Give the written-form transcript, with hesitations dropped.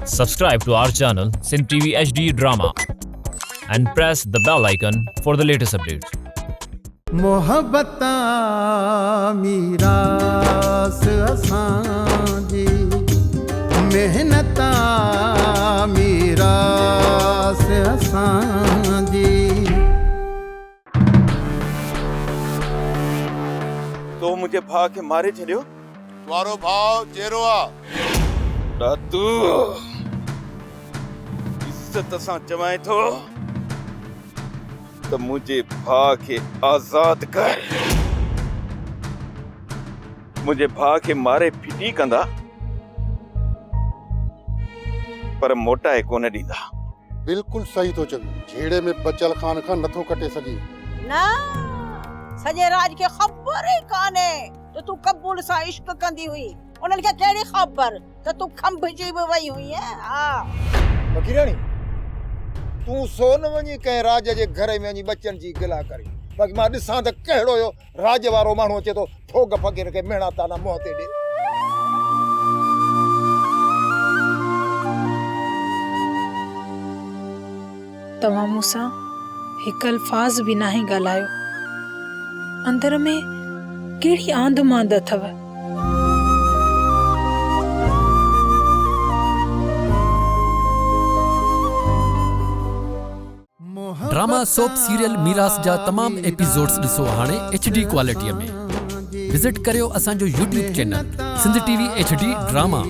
Subscribe to our channel Sin TV HD Drama and press the bell icon for the latest updates. मोहब्बता मीरास असांजी मेहनता मीरास असांजी। तो मुझे भाउ खे मारे छॾियो। वारो भाउ जहिड़ो आहे दादू इज़त सां चवां थो त मुंहिंजे भाउ खे आज़ाद कर। मुंहिंजे भाउ खे मारे फिटी कंदा पर मोटाए कोन ॾींदा। बिल्कुलु सही थो चवे। झेड़े में बचल खान खां नथो कटे सघी। ना सॼे राज खे ख़बर ई कान्हे त तूं कबूल सां इश्क कंदी हुई। उन्हनि खे कहिड़ी ख़बर त तूं खंभिजी बि वई हुई। हा फकीराणी तूं सोन वञी कंहिं राज जे घर में वञी बचनि जी गिला करी। बाक़ी मां ॾिसां त कहिड़ो यो राज वारो माण्हू अचे थो ठोग फ़कीर खे मेणा ताना मुंहं ते ॾे। तव्हां मूंसां हिकु अल्फाज़ बि नाहे ॻाल्हायो। अंदर में कहिड़ी आंध मांद अथव? ड्रामा सोप सीरियल मीरास जा तमाम एपिसोड्स ॾिसो हाणे HD क्वालिटीअ में। विज़िट करियो असांजो YouTube channel Sindh TV HD drama.